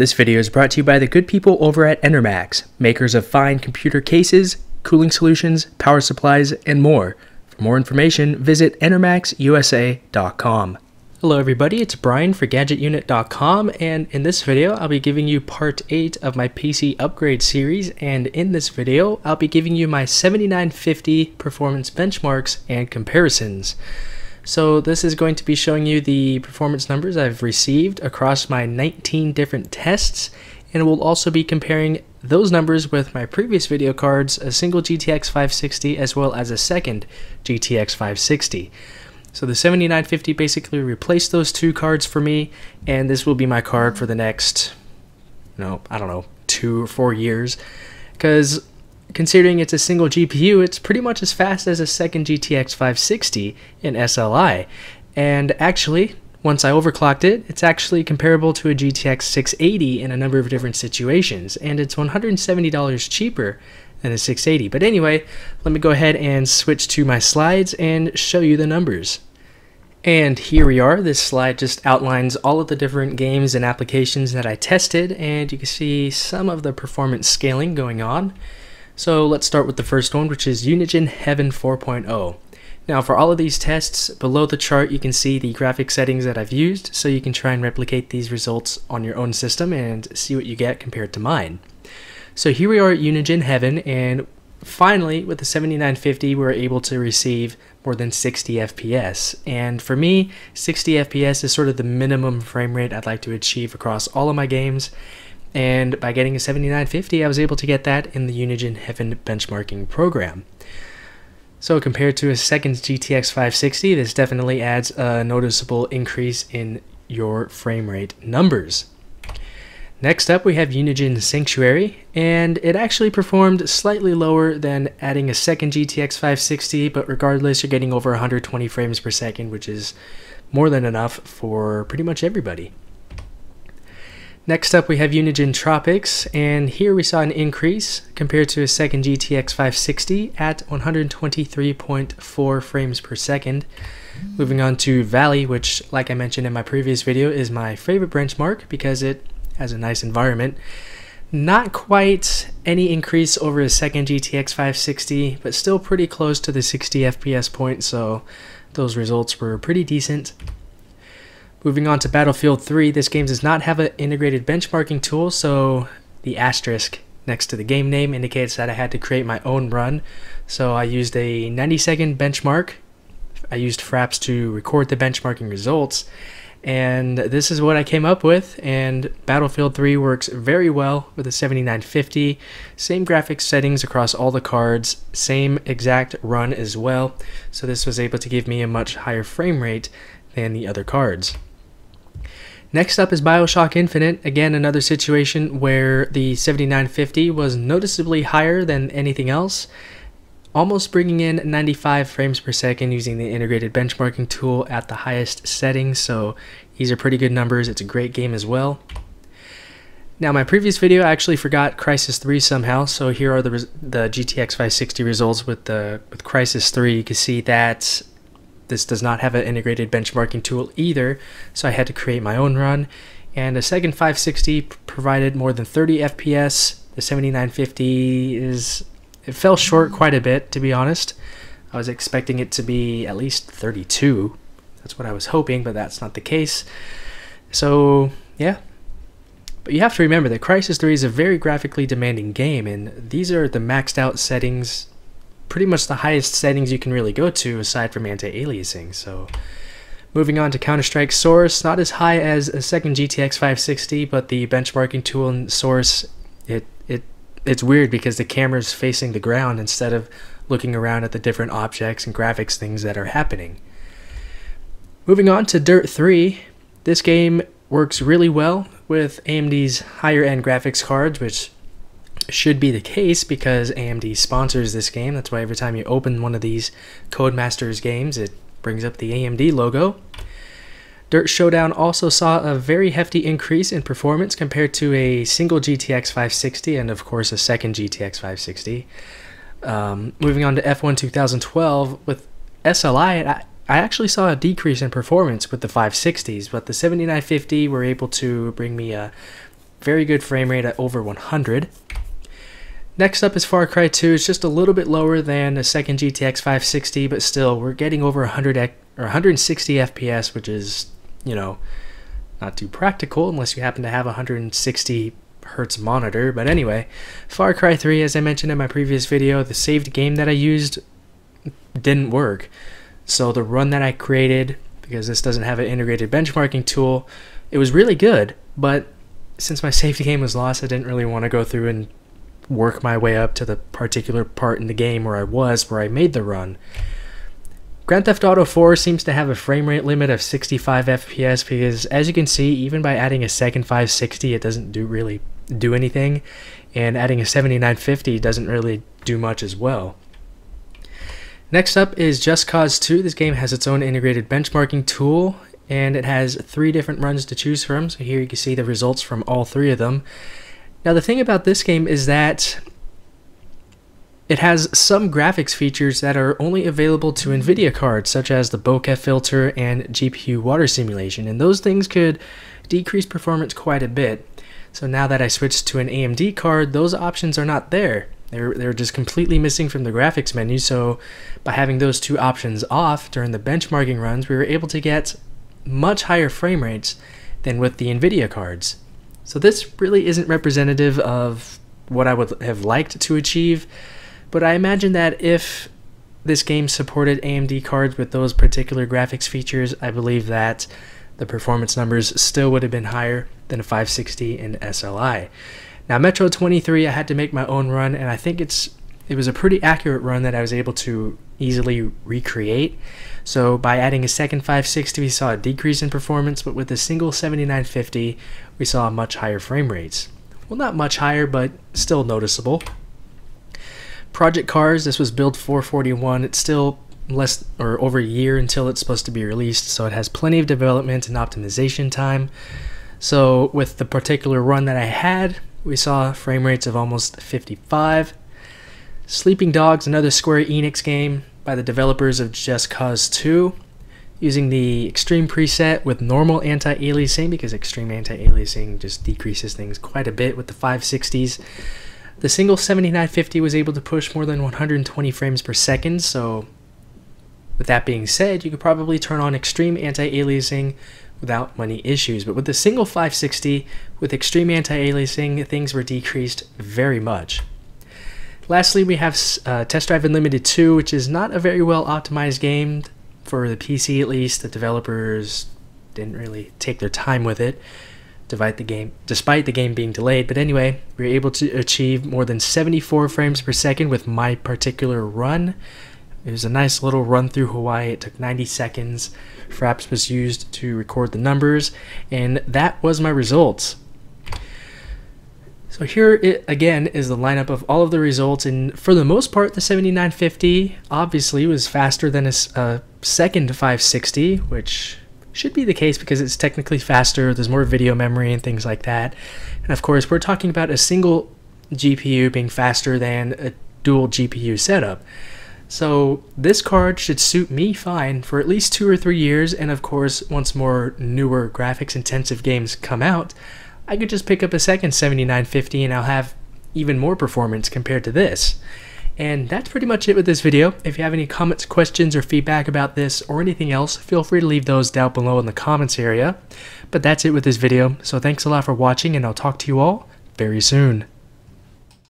This video is brought to you by the good people over at Enermax, makers of fine computer cases, cooling solutions, power supplies, and more. For more information, visit enermaxusa.com. Hello everybody, it's Brian for GadgetUnit.com, and in this video I'll be giving you part 8 of my PC upgrade series, and in this video I'll be giving you my 7950 performance benchmarks and comparisons. So this is going to be showing you the performance numbers I've received across my 19 different tests, and we'll also be comparing those numbers with my previous video cards, a single GTX 560 as well as a second GTX 560. So the 7950 basically replaced those two cards for me, and this will be my card for the next, I don't know, 2 or 4 years, because considering it's a single GPU, it's pretty much as fast as a second GTX 560 in SLI. And actually, once I overclocked it, it's actually comparable to a GTX 680 in a number of different situations, and it's $170 cheaper than a 680. But anyway, let me go ahead and switch to my slides and show you the numbers. And here we are. This slide just outlines all of the different games and applications that I tested, and you can see some of the performance scaling going on. So let's start with the first one, which is Unigine Heaven 4.0. Now for all of these tests, below the chart you can see the graphic settings that I've used, so you can try and replicate these results on your own system and see what you get compared to mine. So here we are at Unigine Heaven, and finally with the 7950 we're able to receive more than 60 FPS. And for me, 60 FPS is sort of the minimum frame rate I'd like to achieve across all of my games. And by getting a 7950, I was able to get that in the Unigine Heaven benchmarking program. So compared to a second GTX 560, this definitely adds a noticeable increase in your frame rate numbers. Next up, we have Unigine Sanctuary, and it actually performed slightly lower than adding a second GTX 560, but regardless, you're getting over 120 frames per second, which is more than enough for pretty much everybody. Next up we have Unigine Tropics, and here we saw an increase compared to a second GTX 560 at 123.4 frames per second. Moving on to Valley, which, like I mentioned in my previous video, is my favorite benchmark because it has a nice environment. Not quite any increase over a second GTX 560, but still pretty close to the 60 FPS point, so those results were pretty decent. Moving on to Battlefield 3, this game does not have an integrated benchmarking tool, so the asterisk next to the game name indicates that I had to create my own run. So I used a 90-second benchmark. I used Fraps to record the benchmarking results, and this is what I came up with. And Battlefield 3 works very well with a 7950. Same graphics settings across all the cards, same exact run as well. So this was able to give me a much higher frame rate than the other cards. Next up is BioShock Infinite, again another situation where the 7950 was noticeably higher than anything else, almost bringing in 95 frames per second using the integrated benchmarking tool at the highest settings, so these are pretty good numbers. It's a great game as well. Now my previous video I actually forgot Crysis 3 somehow, so here are the GTX 560 results with Crysis 3. You can see that this does not have an integrated benchmarking tool either, so I had to create my own run. And a second 560 provided more than 30 FPS. The 7950 it fell short quite a bit, to be honest. I was expecting it to be at least 32. That's what I was hoping, but that's not the case. So yeah. But you have to remember that Crysis 3 is a very graphically demanding game, and these are the maxed out settings, pretty much the highest settings you can really go to aside from anti-aliasing. So moving on to Counter-Strike Source, not as high as a second GTX 560, but the benchmarking tool in Source, it's weird because the camera's facing the ground instead of looking around at the different objects and graphics things that are happening. Moving on to Dirt 3, this game works really well with AMD's higher end graphics cards, which should be the case because AMD sponsors this game. That's why every time you open one of these Codemasters games, it brings up the AMD logo. Dirt Showdown also saw a very hefty increase in performance compared to a single GTX 560 and of course a second GTX 560. Moving on to F1 2012, with SLI, I actually saw a decrease in performance with the 560s, but the 7950 were able to bring me a very good frame rate at over 100. Next up is Far Cry 2. It's just a little bit lower than the second GTX 560, but still, we're getting over 160 FPS, which is, you know, not too practical unless you happen to have a 160 hertz monitor. But anyway, Far Cry 3, as I mentioned in my previous video, the saved game that I used didn't work. So the run that I created, because this doesn't have an integrated benchmarking tool, it was really good, but since my saved game was lost, I didn't really want to go through and work my way up to the particular part in the game where I made the run. Grand Theft Auto 4 seems to have a frame rate limit of 65 FPS because, as you can see, even by adding a second 560, it doesn't really do anything, and adding a 7950 doesn't really do much as well. Next up is Just Cause 2. This game has its own integrated benchmarking tool, and it has 3 different runs to choose from. So here you can see the results from all 3 of them. Now the thing about this game is that it has some graphics features that are only available to NVIDIA cards, such as the bokeh filter and GPU water simulation, and those things could decrease performance quite a bit. So now that I switched to an AMD card, those options are not there. They're just completely missing from the graphics menu, so by having those 2 options off during the benchmarking runs, we were able to get much higher frame rates than with the NVIDIA cards. So this really isn't representative of what I would have liked to achieve, but I imagine that if this game supported AMD cards with those particular graphics features, I believe that the performance numbers still would have been higher than a 560 in SLI. Now Metro 23, I had to make my own run, and I think it was a pretty accurate run that I was able to easily recreate. So by adding a second 560, we saw a decrease in performance, but with a single 7950, we saw much higher frame rates. Well, not much higher, but still noticeable. Project Cars, this was build 441. It's still less or over a year until it's supposed to be released, so it has plenty of development and optimization time. So with the particular run that I had, we saw frame rates of almost 55. Sleeping Dogs, another Square Enix game by the developers of Just Cause 2, using the Extreme preset with normal anti-aliasing, because Extreme anti-aliasing just decreases things quite a bit with the 560s. The single 7950 was able to push more than 120 frames per second, so with that being said, you could probably turn on Extreme anti-aliasing without many issues, but with the single 560 with Extreme anti-aliasing, things were decreased very much. Lastly, we have Test Drive Unlimited 2, which is not a very well optimized game for the PC at least. The developers didn't really take their time with it, despite the game being delayed. But anyway, we were able to achieve more than 74 frames per second with my particular run. It was a nice little run through Hawaii. It took 90 seconds. Fraps was used to record the numbers, and that was my results. So here it again is the lineup of all of the results, and for the most part the 7950 obviously was faster than a second 560, which should be the case because it's technically faster, there's more video memory and things like that. And of course we're talking about a single GPU being faster than a dual GPU setup. So this card should suit me fine for at least 2 or 3 years, and of course once more newer graphics intensive games come out, I could just pick up a second 7950 and I'll have even more performance compared to this. And that's pretty much it with this video. If you have any comments, questions, or feedback about this or anything else, feel free to leave those down below in the comments area. But that's it with this video, so thanks a lot for watching, and I'll talk to you all very soon.